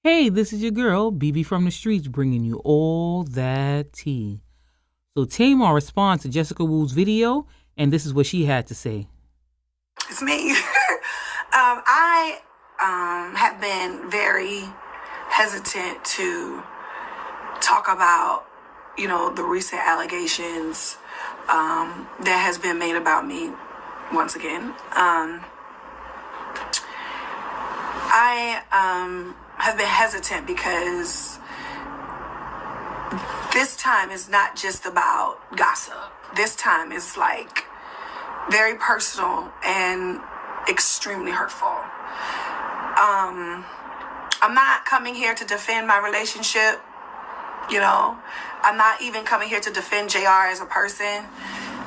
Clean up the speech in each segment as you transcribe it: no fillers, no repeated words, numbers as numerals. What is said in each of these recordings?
Hey, this is your girl, BB from the streets, bringing you all that tea. So Tamar responds to Jessica Wu's video, and this is what she had to say. It's me. I have been very hesitant to talk about, the recent allegations that has been made about me once again. I have been hesitant because this time is not just about gossip. This time is like very personal and extremely hurtful. I'm not coming here to defend my relationship. I'm not even coming here to defend JR as a person.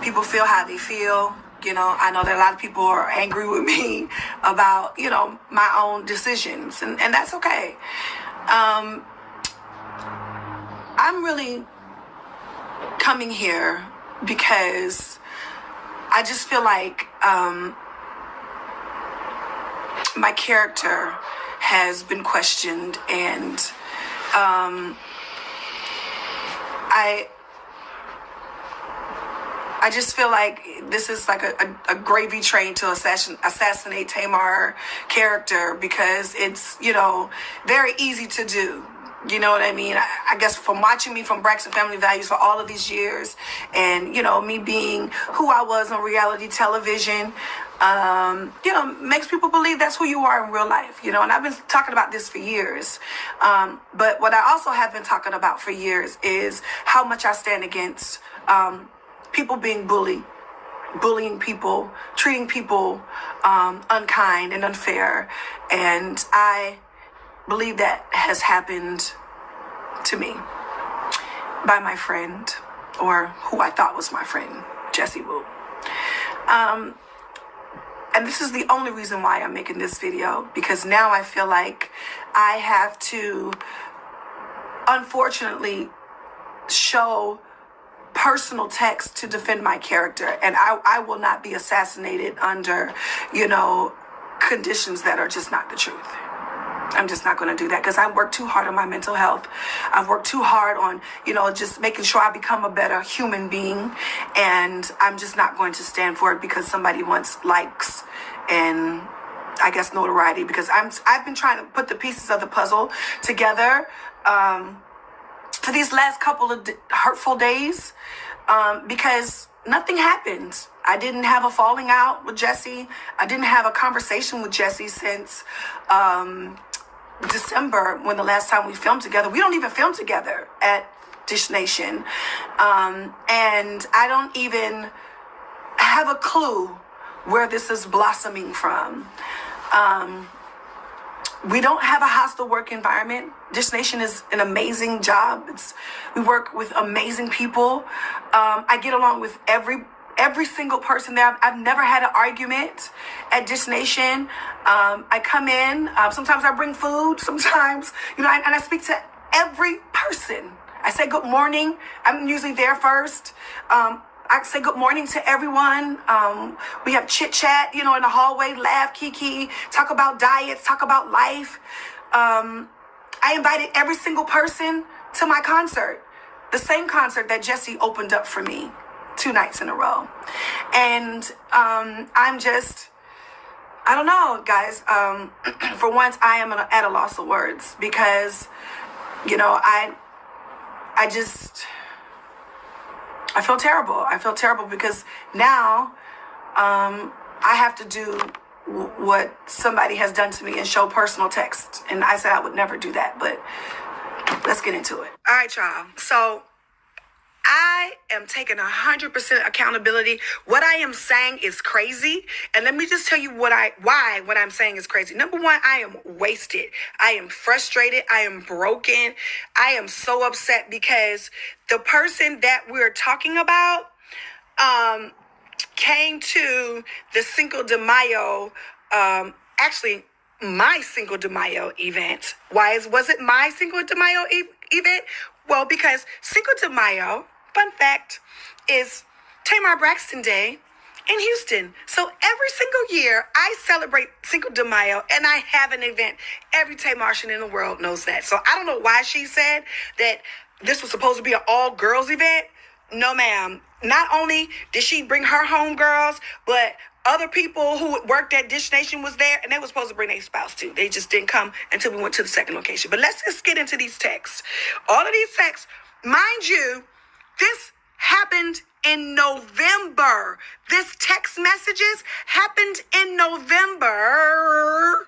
People feel how they feel. I know that a lot of people are angry with me about, my own decisions, and that's okay. I'm really coming here because I just feel like my character has been questioned, and I just feel like this is like a gravy train to assassinate Tamar character, because it's, very easy to do. You know what I mean? I guess from watching me from Braxton Family Values for all of these years, and, me being who I was on reality television, makes people believe that's who you are in real life, and I've been talking about this for years. But what I also have been talking about for years is how much I stand against people being bullying people, treating people unkind and unfair. And I believe that has happened to me by my friend, or who I thought was my friend, Jessie Wu. And this is the only reason why I'm making this video, because now I feel like I have to, unfortunately, show personal text to defend my character. And I will not be assassinated under, conditions that are just not the truth. I'm just not going to do that, because I worked too hard on my mental health. I've worked too hard on, just making sure I become a better human being. And I'm just not going to stand for it because somebody wants likes and, I guess, notoriety. Because I've been trying to put the pieces of the puzzle together for these last couple of hurtful days, because nothing happened. I didn't have a falling out with Jessie. I didn't have a conversation with Jessie since December, when the last time we filmed together. We don't even film together at Dish Nation. And I don't even have a clue where this is blossoming from. We don't have a hostile work environment. Dish Nation is an amazing job. We work with amazing people. I get along with every single person there. I've never had an argument at Dish Nation. I come in, sometimes I bring food, sometimes, and I speak to every person. I say good morning. I'm usually there first. I say good morning to everyone. We have chit chat, in the hallway, laugh, kiki, talk about diets, talk about life. I invited every single person to my concert, the same concert that Jessie opened up for me 2 nights in a row. And I'm just, I don't know, guys. For once, I am at a loss of words, because, I feel terrible. I feel terrible because now I have to do what somebody has done to me and show personal text. And I said I would never do that, but let's get into it. All right, y'all. So I am taking 100% accountability. What I am saying is crazy. And let me just tell you why what I'm saying is crazy. Number one, I am wasted. I am frustrated. I am broken. I am so upset because the person that we're talking about came to the Cinco de Mayo, actually my Cinco de Mayo event. Why was it my Cinco de Mayo event? Well, because Cinco de Mayo, fun fact, is Tamar Braxton Day, in Houston. So every single year, I celebrate Cinco de Mayo, and I have an event. Every Tamartian in the world knows that. So I don't know why she said that this was supposed to be an all-girls event. No, ma'am. Not only did she bring her homegirls, but other people who worked at Dish Nation was there, and they were supposed to bring their spouse too. They just didn't come until we went to the second location. But let's just get into these texts. All of these texts, mind you, this happened in November. This text messages happened in November,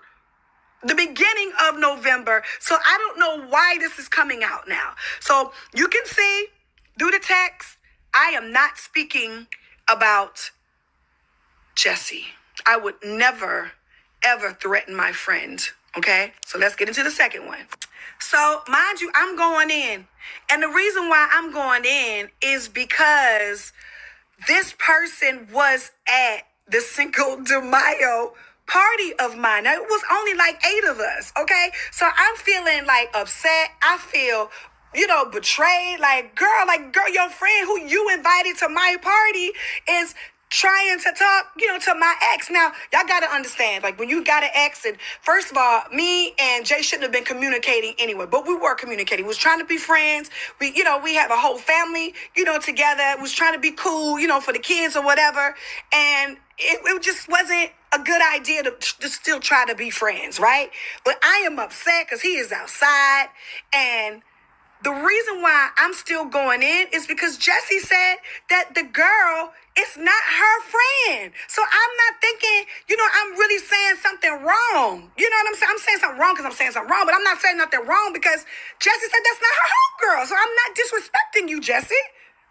the beginning of November. So I don't know why this is coming out now. So you can see through the text, I am not speaking about Jessie. I would never, ever threaten my friend. Okay? So let's get into the second one. So mind you, I'm going in. And the reason why I'm going in is because this person was at the Cinco de Mayo party of mine. Now, it was only like 8 of us, okay? So I'm feeling like upset. I feel, betrayed. Like, girl, your friend who you invited to my party is trying to talk, to my ex. Now, y'all got to understand, like, when you got an ex, and first of all, me and Jay shouldn't have been communicating anyway, but we were communicating. We was trying to be friends. We have a whole family, together. We was trying to be cool, for the kids or whatever. And it just wasn't a good idea to still try to be friends, right? But I am upset because he is outside, and the reason why I'm still going in is because Jessie said that the girl is not her friend. So I'm not thinking, I'm really saying something wrong. You know what I'm saying? I'm saying something wrong because I'm saying something wrong, but I'm not saying nothing wrong because Jessie said that's not her homegirl. So I'm not disrespecting you, Jessie.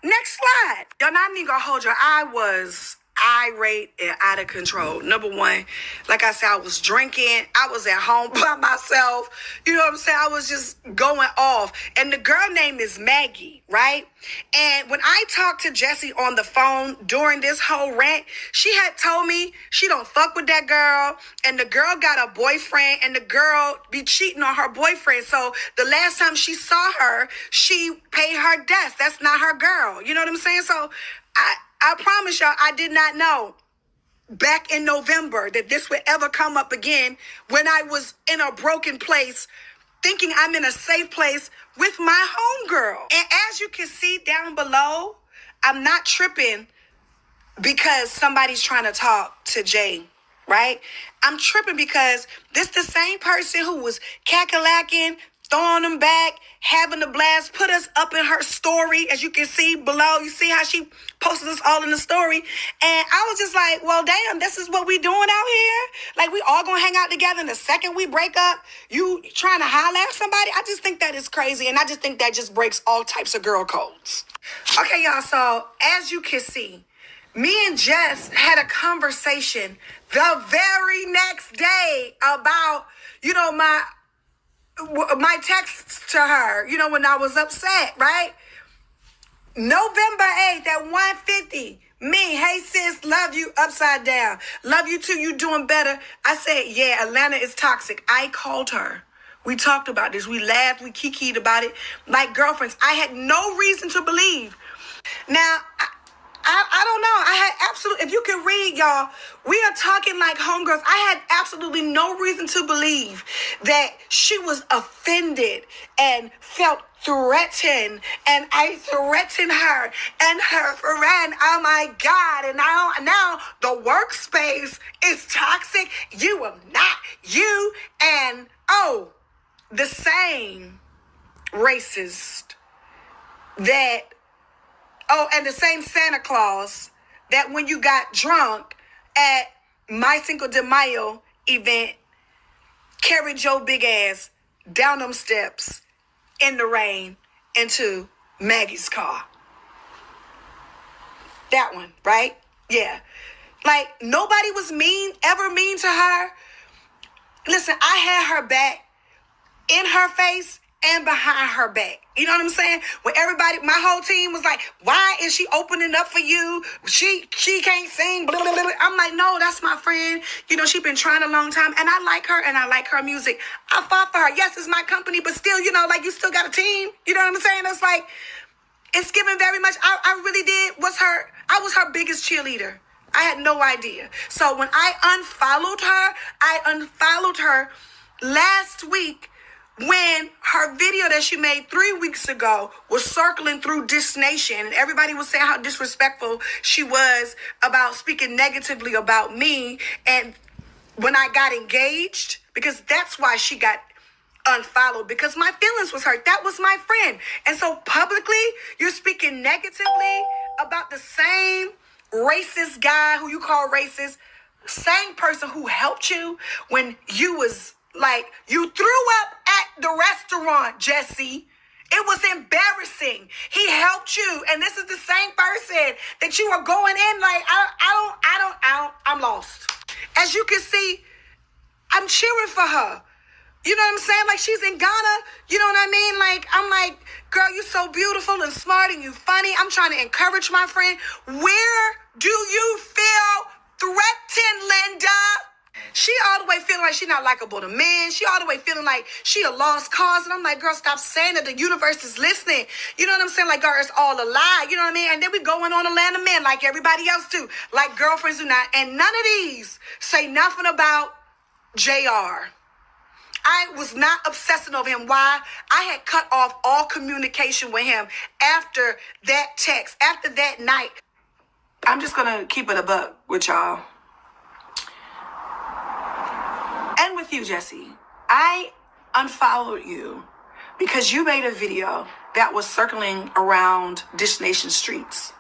Next slide. Y'all not even gonna hold your I was irate and out of control. Number one, like I said, I was drinking. I was at home by myself. You know what I'm saying? I was just going off. And the girl name is Maggie, right? And when I talked to Jessie on the phone during this whole rant, she had told me she don't fuck with that girl. And the girl got a boyfriend, and the girl be cheating on her boyfriend. So the last time she saw her, she paid her debts. That's not her girl. You know what I'm saying? So I promise y'all, I did not know back in November that this would ever come up again when I was in a broken place, thinking I'm in a safe place with my homegirl. And as you can see down below, I'm not tripping because somebody's trying to talk to Jay, right? I'm tripping because this the same person who was cackalaacking, throwing them back, having a blast, put us up in her story, as you can see below. You see how she posted us all in the story. And I was just like, well, damn, this is what we doing out here? Like, we all gonna hang out together, and the second we break up, you trying to holler at somebody? I just think that is crazy, and I just think that just breaks all types of girl codes. Okay, y'all, so as you can see, me and Jess had a conversation the very next day about, my texts to her, when I was upset, right? November 8th at 1:50. Me, hey sis, love you, upside down. Love you too, you doing better. I said, yeah, Atlanta is toxic. I called her. We talked about this. We laughed, we kikied about it like girlfriends. I had no reason to believe. Now, I don't know. I had absolutely, if you can read, y'all, we are talking like homegirls. I had absolutely no reason to believe that she was offended and felt threatened, and I threatened her and her friend. Oh my God. And now the workspace is toxic. You are not you. And the same racist and the same Santa Claus that when you got drunk at my Cinco de Mayo event carried your big ass down them steps in the rain into Maggie's car. That one, right? Yeah. Like, nobody was ever mean to her. Listen, I had her back, in her face and behind her back. You know what I'm saying? When everybody, my whole team was like, why is she opening up for you? She can't sing, blah, blah, blah. I'm like, no, that's my friend. She been trying a long time, and I like her, and I like her music. I fought for her. Yes, it's my company, but still, you still got a team. You know what I'm saying? It's like, it's given very much. I really did. I was her biggest cheerleader. I had no idea. So when I unfollowed her last week when her video that she made 3 weeks ago was circling through Dish Nation, and everybody was saying how disrespectful she was about speaking negatively about me. And when I got engaged, because that's why she got unfollowed, because my feelings was hurt. That was my friend. And so publicly, you're speaking negatively about the same racist guy who you call racist, same person who helped you when you was like, you threw up at the restaurant, Jessie. It was embarrassing. He helped you. And this is the same person that you are going in like, I'm lost. As you can see, I'm cheering for her. You know what I'm saying? Like, she's in Ghana. You know what I mean? Like, I'm like, girl, you so beautiful and smart and you funny. I'm trying to encourage my friend. Where do you feel threatened, Linda? She all the way feeling like she not likable to men. She all the way feeling like she a lost cause. And I'm like, girl, stop saying that. The universe is listening. You know what I'm saying? Like, girl, it's all a lie. You know what I mean? And then we going on a land of men like everybody else do. Like girlfriends do not. And none of these say nothing about JR. I was not obsessing over him. Why? I had cut off all communication with him after that text, after that night. I'm just going to keep it a buck with y'all. And with you, Jessie. I unfollowed you because you made a video that was circling around Dish Nation streets.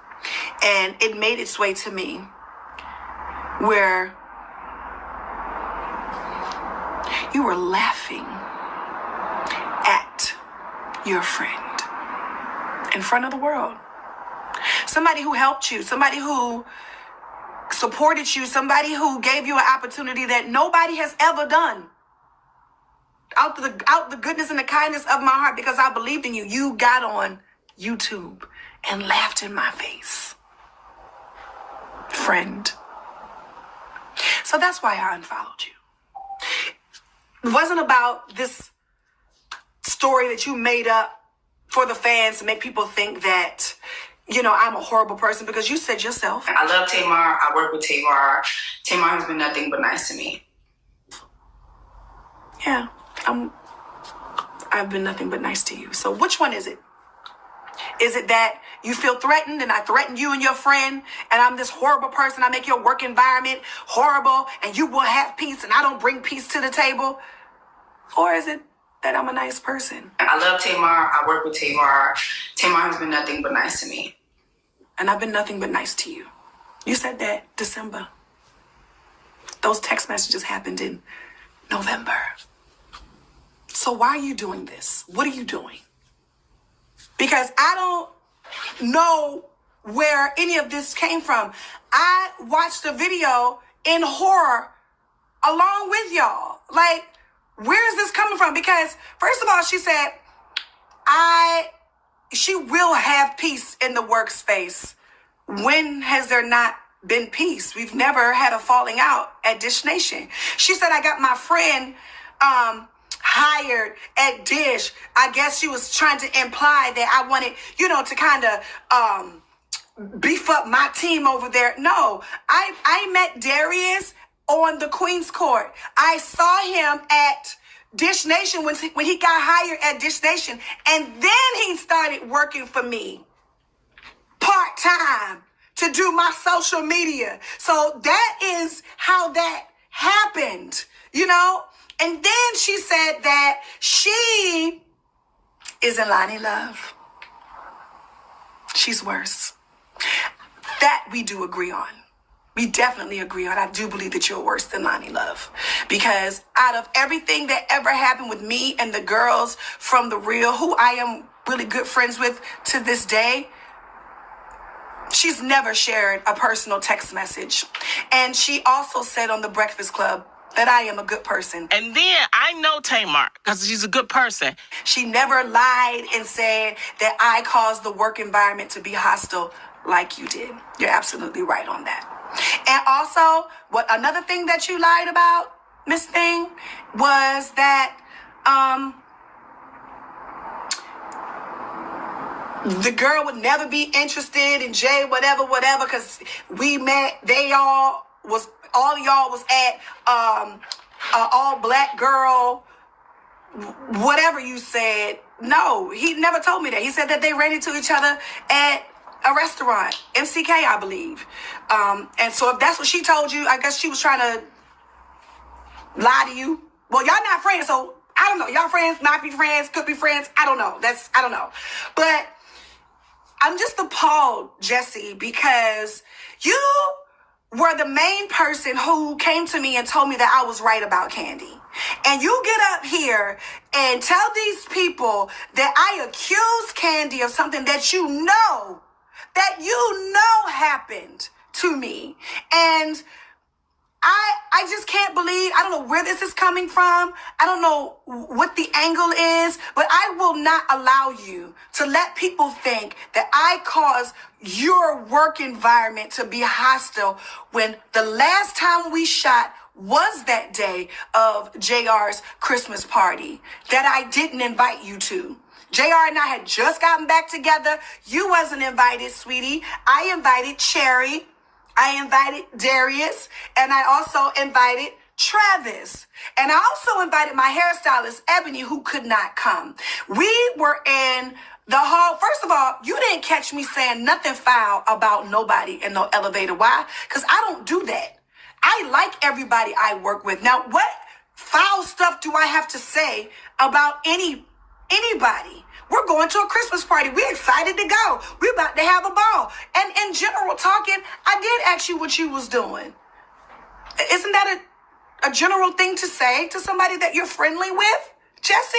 And it made its way to me where you were laughing at your friend in front of the world. Somebody who helped you, somebody who supported you, somebody who gave you an opportunity that nobody has ever done. Out the goodness and the kindness of my heart, because I believed in you. You got on YouTube and laughed in my face. Friend. So that's why I unfollowed you. It wasn't about this story that you made up for the fans to make people think that, you know, I'm a horrible person, because you said yourself. I love Tamar. I work with Tamar. Tamar has been nothing but nice to me. Yeah, I've been nothing but nice to you. So which one is it? Is it that you feel threatened and I threatened you and your friend and I'm this horrible person? I make your work environment horrible and you will have peace and I don't bring peace to the table? Or is it that I'm a nice person? I love Tamar. I work with Tamar. Tamar has been nothing but nice to me. And I've been nothing but nice to you. You said that December. Those text messages happened in November. So why are you doing this? What are you doing? Because I don't know where any of this came from. I watched the video in horror along with y'all. Like, where is this coming from? Because first of all, she said, she will have peace in the workspace. When has there not been peace? We've never had a falling out at Dish Nation. She said, I got my friend hired at Dish. I guess she was trying to imply that I wanted, to kind of beef up my team over there. No, I met Darius on the Queen's Court. I saw him at Dish Nation when he got hired at Dish Nation. And then he started working for me part-time to do my social media. So that is how that happened, And then she said that she is in Lonnie Love. She's worse. That we do agree on. We definitely agree on. I do believe that you're worse than Lonnie Love. Because out of everything that ever happened with me and the girls from The Real, who I am really good friends with to this day, she's never shared a personal text message. And she also said on The Breakfast Club that I am a good person. And then I know Tamar because she's a good person. She never lied and said that I caused the work environment to be hostile like you did. You're absolutely right on that. And also, another thing that you lied about, Miss Thing, was that the girl would never be interested in Jay, whatever, because we met. All of y'all was at all black girl, whatever you said. No, he never told me that. He said that they ran into each other at a restaurant, MCK, I believe. And so if that's what she told you, I guess she was trying to lie to you. Well, y'all not friends, so I don't know. Y'all friends, not be friends, could be friends. I don't know. I don't know. But I'm just appalled, Jessie, because you were the main person who came to me and told me that I was right about Candy. And you get up here and tell these people that I accuse Candy of something that you know happened to me. And I just can't believe, I don't know where this is coming from. I don't know what the angle is, but I will not allow you to let people think that I cause your work environment to be hostile when the last time we shot was that day of JR's Christmas party that I didn't invite you to. JR and I had just gotten back together. You wasn't invited, sweetie. I invited Cherry. I invited Darius, and I also invited Travis. And I also invited my hairstylist, Ebony, who could not come. We were in the hall. First of all, you didn't catch me saying nothing foul about nobody in no elevator. Why? Because I don't do that. I like everybody I work with. Now, what foul stuff do I have to say about anybody? We're going to a Christmas party. We're excited to go. We're about to have a ball. And in general talking, I did ask you what you was doing. Isn't that a general thing to say to somebody that you're friendly with, Jessie?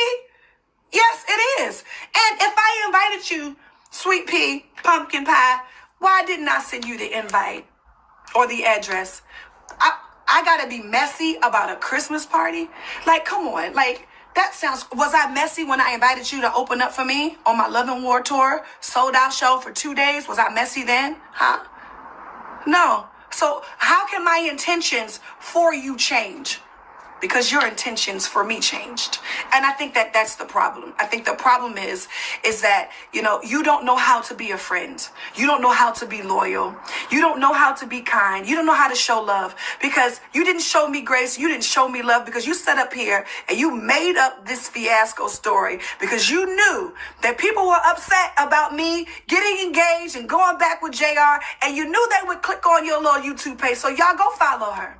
Yes, it is. And if I invited you, sweet pea, pumpkin pie, why didn't I send you the invite or the address? I gotta be messy about a Christmas party? Like, come on, like, was I messy when I invited you to open up for me on my Love and War tour, sold out show for 2 days? Was I messy then? Huh? No. So how can my intentions for you change? Because your intentions for me changed. And I think that that's the problem. I think the problem is that, you don't know how to be a friend. You don't know how to be loyal. You don't know how to be kind. You don't know how to show love because you didn't show me grace. You didn't show me love because you sat up here and you made up this fiasco story because you knew that people were upset about me getting engaged and going back with JR, and you knew they would click on your little YouTube page. So y'all go follow her.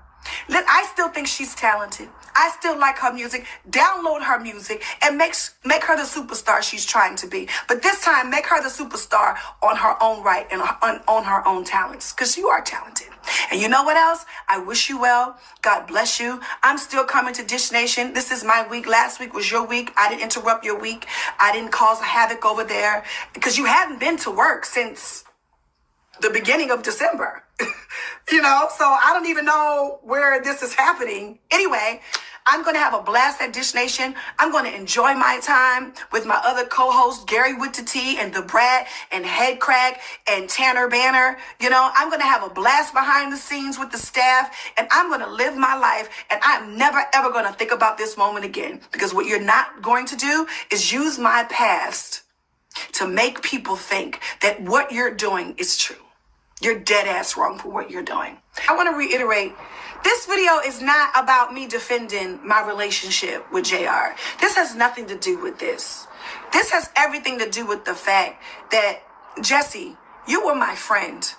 I still think she's talented. I still like her music. Download her music and make her the superstar she's trying to be. But this time, make her the superstar on her own right and on her own talents, because you are talented. And you know what else? I wish you well. God bless you. I'm still coming to Dish Nation. This is my week. Last week was your week. I didn't interrupt your week. I didn't cause havoc over there because you haven't been to work since the beginning of December. So I don't even know where this is happening. Anyway, I'm going to have a blast at Dish Nation. I'm going to enjoy my time with my other co-hosts, Gary with the T and the Brat and Head Crack and Tanner Banner. I'm going to have a blast behind the scenes with the staff, and I'm going to live my life, and I'm never, ever going to think about this moment again, because what you're not going to do is use my past to make people think that what you're doing is true. You're dead ass wrong for what you're doing. I want to reiterate, this video is not about me defending my relationship with JR. This has nothing to do with this. This has everything to do with the fact that, Jessie, you were my friend.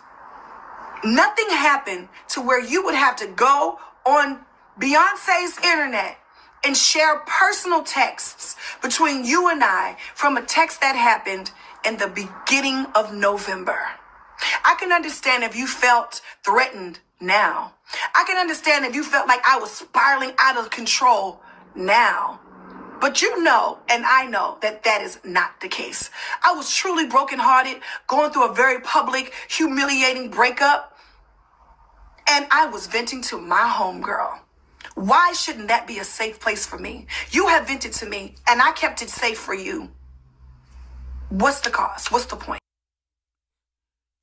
Nothing happened to where you would have to go on Beyonce's internet and share personal texts between you and I from a text that happened in the beginning of November. I can understand if you felt threatened now. I can understand if you felt like I was spiraling out of control now. But and I know that that is not the case. I was truly brokenhearted, going through a very public, humiliating breakup. And I was venting to my homegirl. Why shouldn't that be a safe place for me? You have vented to me, and I kept it safe for you. What's the cost? What's the point?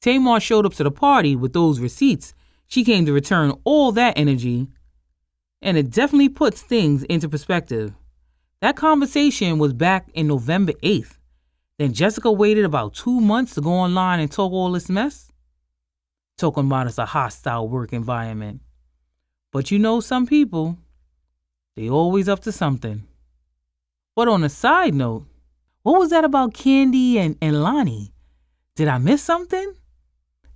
Tamar showed up to the party with those receipts. She came to return all that energy, and it definitely puts things into perspective. That conversation was back in November 8th. Then Jessica waited about 2 months to go online and talk all this mess. Talking about it's a hostile work environment. But you know some people, they always up to something. But on a side note, what was that about Candy and Lonnie? Did I miss something?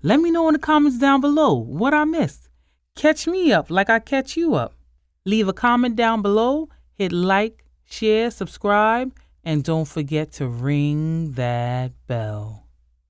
Let me know in the comments down below what I missed. Catch me up like I catch you up. Leave a comment down below, hit like, share, subscribe, and don't forget to ring that bell.